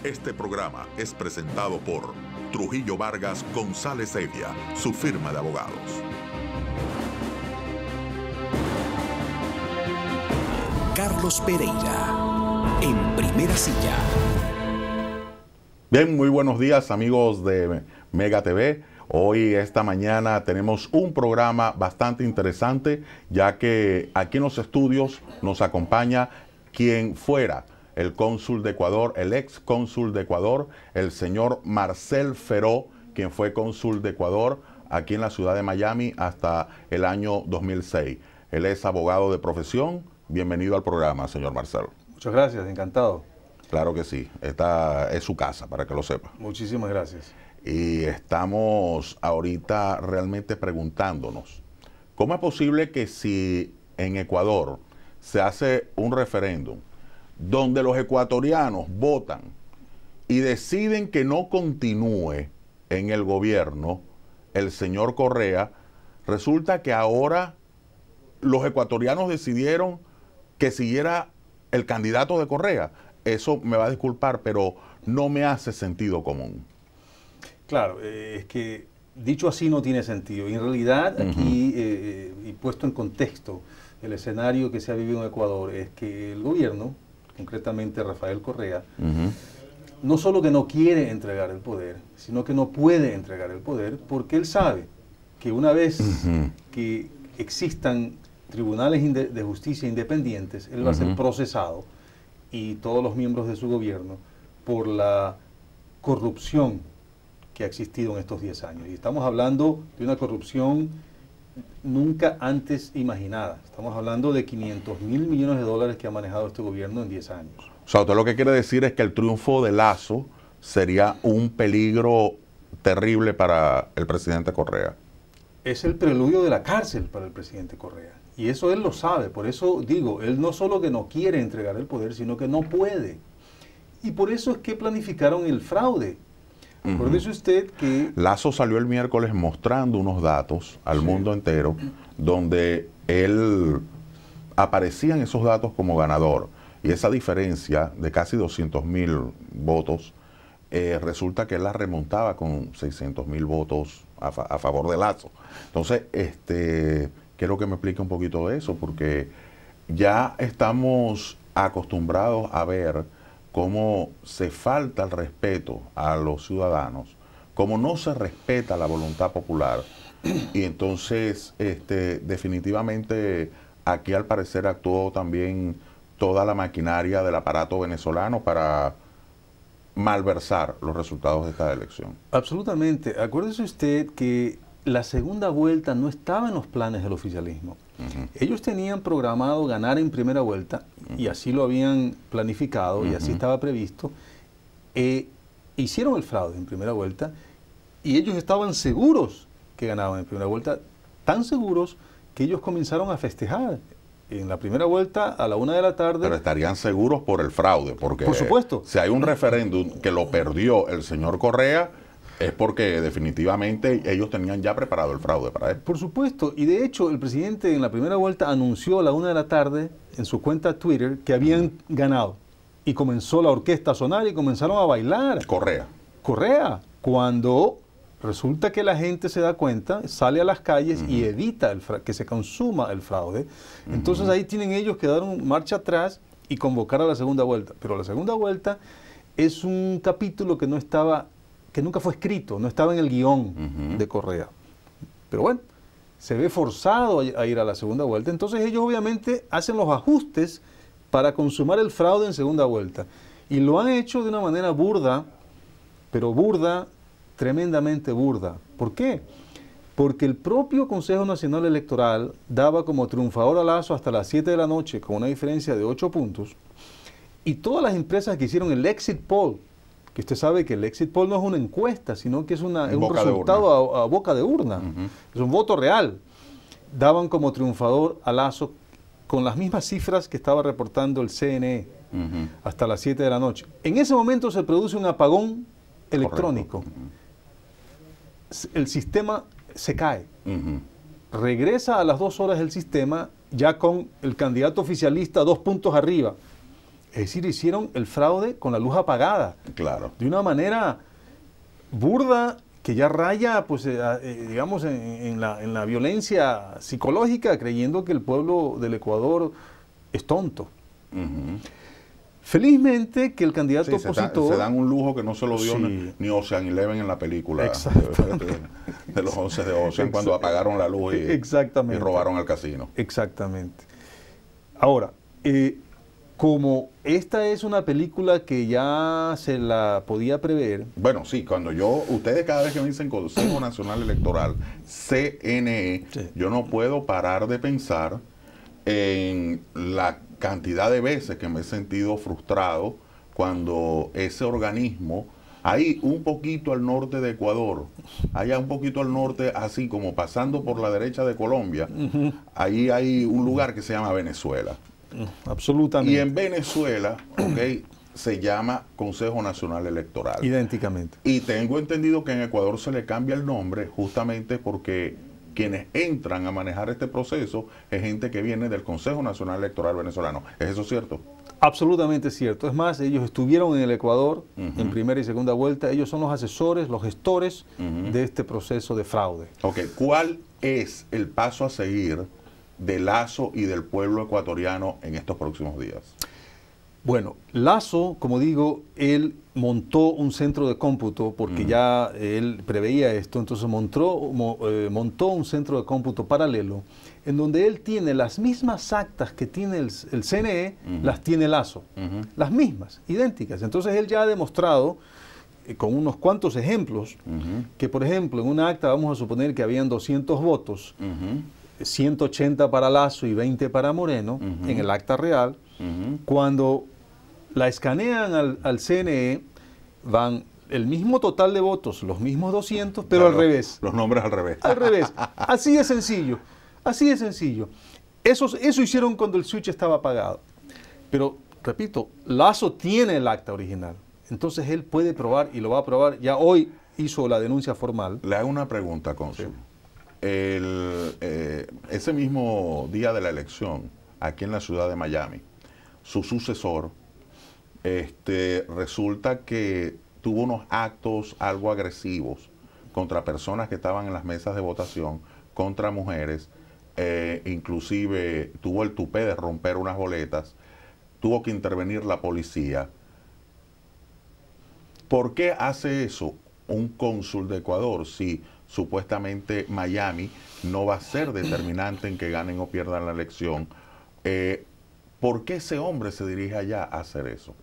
Este programa es presentado por Trujillo Vargas González Evia, su firma de abogados. Carlos Pereira, en Primera Silla. Bien, muy buenos días amigos de Mega TV. Hoy, esta mañana, tenemos un programa bastante interesante, ya que aquí en los estudios nos acompaña quien fuera el cónsul de Ecuador, el ex cónsul de Ecuador, el señor Marcel Feró, quien fue cónsul de Ecuador aquí en la ciudad de Miami hasta el año 2006. Él es abogado de profesión. Bienvenido al programa, señor Marcel. Muchas gracias, encantado. Claro que sí, esta es su casa, para que lo sepa. Muchísimas gracias. Y estamos ahorita realmente preguntándonos, ¿cómo es posible que si en Ecuador se hace un referéndum donde los ecuatorianos votan y deciden que no continúe en el gobierno el señor Correa, resulta que ahora los ecuatorianos decidieron que siguiera el candidato de Correa? Eso me va a disculpar, pero no me hace sentido común. Claro, es que dicho así no tiene sentido. Y en realidad aquí, y puesto en contexto, el escenario que se ha vivido en Ecuador es que el gobierno, concretamente Rafael Correa, no solo que no quiere entregar el poder, sino que no puede entregar el poder porque él sabe que una vez que existan tribunales de justicia independientes, él va a ser procesado, y todos los miembros de su gobierno, por la corrupción que ha existido en estos 10 años. Y estamos hablando de una corrupción nunca antes imaginada. Estamos hablando de 500.000 millones de dólares que ha manejado este gobierno en 10 años. O sea, usted lo que quiere decir es que el triunfo de Lasso sería un peligro terrible para el presidente Correa. Es el preludio de la cárcel para el presidente Correa. Y eso él lo sabe. Por eso digo, él no solo que no quiere entregar el poder, sino que no puede. Y por eso es que planificaron el fraude. Acuérdese usted que Lasso salió el miércoles mostrando unos datos al mundo entero, donde él aparecía en esos datos como ganador. Y esa diferencia de casi 200.000 votos, resulta que él la remontaba con 600.000 votos a favor de Lasso. Entonces, quiero que me explique un poquito de eso, porque ya estamos acostumbrados a ver cómo se falta el respeto a los ciudadanos, cómo no se respeta la voluntad popular. Y entonces, definitivamente, aquí al parecer actuó también toda la maquinaria del aparato venezolano para malversar los resultados de esta elección. Absolutamente. Acuérdese usted que la segunda vuelta no estaba en los planes del oficialismo. Ellos tenían programado ganar en primera vuelta, y así lo habían planificado, y así estaba previsto. Hicieron el fraude en primera vuelta, y ellos estaban seguros que ganaban en primera vuelta, tan seguros que ellos comenzaron a festejar en la primera vuelta a la 1 de la tarde. Pero estarían seguros por el fraude, porque por supuesto, si hay un referéndum que lo perdió el señor Correa, es porque definitivamente ellos tenían ya preparado el fraude para él. Por supuesto, y de hecho el presidente en la primera vuelta anunció a la 1 de la tarde en su cuenta Twitter que habían ganado. Y comenzó la orquesta a sonar y comenzaron a bailar. Correa, cuando resulta que la gente se da cuenta, sale a las calles y evita que se consuma el fraude. Entonces ahí tienen ellos que dar un marcha atrás y convocar a la segunda vuelta. Pero la segunda vuelta es un capítulo que nunca fue escrito, no estaba en el guión de Correa. Pero bueno, se ve forzado a ir a la segunda vuelta. Entonces ellos obviamente hacen los ajustes para consumar el fraude en segunda vuelta. Y lo han hecho de una manera burda, pero burda, tremendamente burda. ¿Por qué? Porque el propio Consejo Nacional Electoral daba como triunfador a Lasso hasta las 7 de la noche, con una diferencia de 8 puntos. Y todas las empresas que hicieron el exit poll, que usted sabe que el exit poll no es una encuesta, sino que es un resultado a boca de urna. Es un voto real. Daban como triunfador a Lasso con las mismas cifras que estaba reportando el CNE hasta las 7 de la noche. En ese momento se produce un apagón electrónico. El sistema se cae. Regresa a las 2 horas el sistema ya con el candidato oficialista 2 puntos arriba. Es decir, hicieron el fraude con la luz apagada. Claro. De una manera burda que ya raya, pues, digamos, en la violencia psicológica, creyendo que el pueblo del Ecuador es tonto. Felizmente que el candidato opositor... Se dan un lujo que no se lo dio ni Ocean Eleven en la película de los 11 de Ocean, cuando apagaron la luz y robaron el casino. Exactamente. Ahora, como esta es una película que ya se la podía prever... Bueno, sí, ustedes cada vez que me dicen Consejo Nacional Electoral, CNE, yo no puedo parar de pensar en la cantidad de veces que me he sentido frustrado cuando ese organismo, ahí un poquito al norte de Ecuador, allá un poquito al norte, así como pasando por la derecha de Colombia, ahí hay un lugar que se llama Venezuela. Absolutamente. Y en Venezuela, se llama Consejo Nacional Electoral. Idénticamente. Y tengo entendido que en Ecuador se le cambia el nombre justamente porque quienes entran a manejar este proceso es gente que viene del Consejo Nacional Electoral venezolano. ¿Es eso cierto? Absolutamente cierto. Es más, ellos estuvieron en el Ecuador en primera y segunda vuelta. Ellos son los asesores, los gestores de este proceso de fraude. Ok, ¿cuál es el paso a seguir de Lasso y del pueblo ecuatoriano en estos próximos días? Bueno, Lasso, como digo, él montó un centro de cómputo porque ya él preveía esto, entonces montó un centro de cómputo paralelo en donde él tiene las mismas actas que tiene el CNE, las tiene Lasso, las mismas, idénticas. Entonces él ya ha demostrado con unos cuantos ejemplos que, por ejemplo, en una acta vamos a suponer que habían 200 votos, 180 para Lasso y 20 para Moreno, en el acta real. Cuando la escanean al CNE, van el mismo total de votos, los mismos 200, pero al revés. Los nombres al revés. Al revés. Así de sencillo. Así de sencillo. Eso hicieron cuando el switch estaba apagado. Pero, repito, Lasso tiene el acta original. Entonces él puede probar y lo va a probar. Ya hoy hizo la denuncia formal. Le hago una pregunta, cónsul. Ese mismo día de la elección, aquí en la ciudad de Miami, su sucesor, resulta que tuvo unos actos algo agresivos contra personas que estaban en las mesas de votación, contra mujeres, inclusive tuvo el tupé de romper unas boletas, tuvo que intervenir la policía. ¿Por qué hace eso un cónsul de Ecuador si supuestamente Miami no va a ser determinante en que ganen o pierdan la elección? ¿Por qué ese hombre se dirige allá a hacer eso?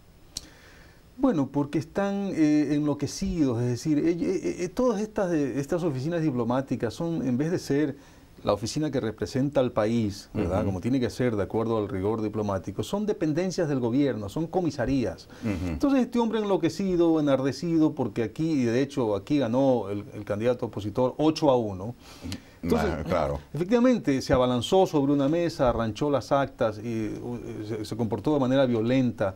Bueno, porque están enloquecidos, es decir, todas estas oficinas diplomáticas son, en vez de ser la oficina que representa al país, ¿verdad? Como tiene que ser de acuerdo al rigor diplomático, son dependencias del gobierno, son comisarías. Entonces este hombre enloquecido, enardecido, porque aquí, y de hecho aquí ganó el candidato opositor 8-1. Entonces, claro, efectivamente se abalanzó sobre una mesa, arranchó las actas, y se comportó de manera violenta.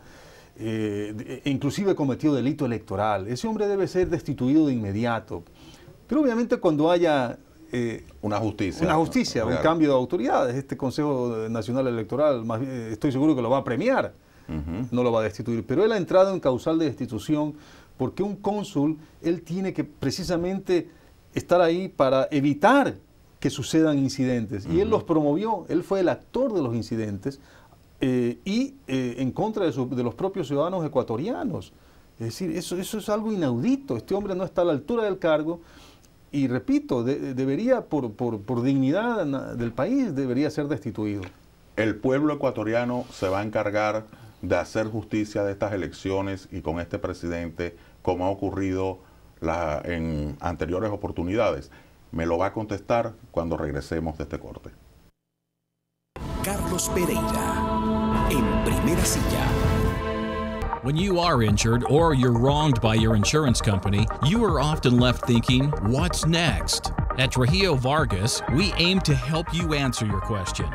Inclusive cometió delito electoral. Ese hombre debe ser destituido de inmediato. Pero obviamente cuando haya una justicia, un cambio de autoridades, este Consejo Nacional Electoral, estoy seguro que lo va a premiar, no lo va a destituir. Pero él ha entrado en causal de destitución porque un cónsul, él tiene que precisamente estar ahí para evitar que sucedan incidentes. Y él los promovió, él fue el actor de los incidentes, en contra de los propios ciudadanos ecuatorianos. Es decir, eso es algo inaudito. Este hombre no está a la altura del cargo y, repito, debería, por dignidad del país, debería ser destituido. El pueblo ecuatoriano se va a encargar de hacer justicia de estas elecciones y con este presidente, como ha ocurrido en anteriores oportunidades. Me lo va a contestar cuando regresemos de este corte. Carlos Pereira, en Primera Silla. When you are injured or you're wronged by your insurance company, you are often left thinking, what's next? At Trujillo Vargas, we aim to help you answer your question.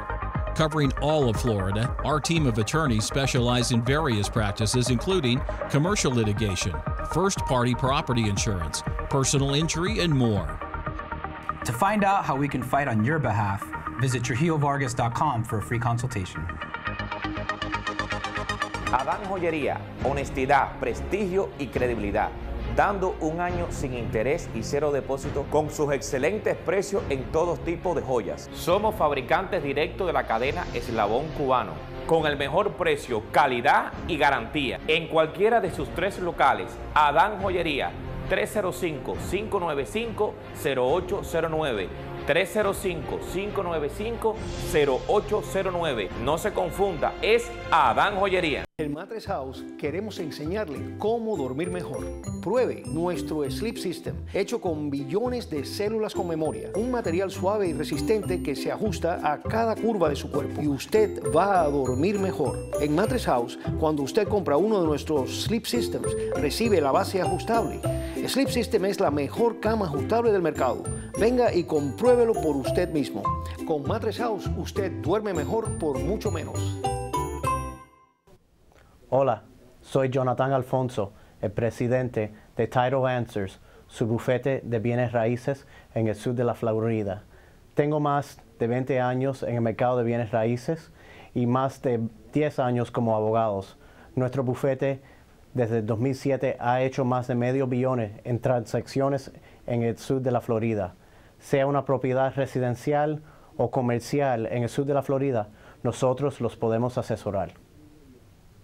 Covering all of Florida, our team of attorneys specialize in various practices including commercial litigation, first-party property insurance, personal injury, and more. To find out how we can fight on your behalf, visit TrujilloVargas.com for a free consultation. Adán Joyería, honestidad, prestigio y credibilidad, dando un año sin interés y cero depósito con sus excelentes precios en todo tipo de joyas. Somos fabricantes directos de la cadena Eslabón Cubano, con el mejor precio, calidad y garantía. En cualquiera de sus 3 locales, Adán Joyería, 305-595-0809. 305-595-0809. No se confunda, es Adán Joyería. En Mattress House queremos enseñarle cómo dormir mejor. Pruebe nuestro Sleep System, hecho con billones de células con memoria. Un material suave y resistente que se ajusta a cada curva de su cuerpo. Y usted va a dormir mejor. En Mattress House, cuando usted compra uno de nuestros Sleep Systems, recibe la base ajustable. Sleep System es la mejor cama ajustable del mercado. Venga y compruébelo por usted mismo. Con Mattress House, usted duerme mejor por mucho menos. Hola, soy Jonathan Alfonso, el presidente de Title Answers, su bufete de bienes raíces en el sur de la Florida. Tengo más de 20 años en el mercado de bienes raíces y más de 10 años como abogados. Nuestro bufete desde el 2007 ha hecho más de $500 millones en transacciones en el sur de la Florida. Sea una propiedad residencial o comercial en el sur de la Florida, nosotros los podemos asesorar.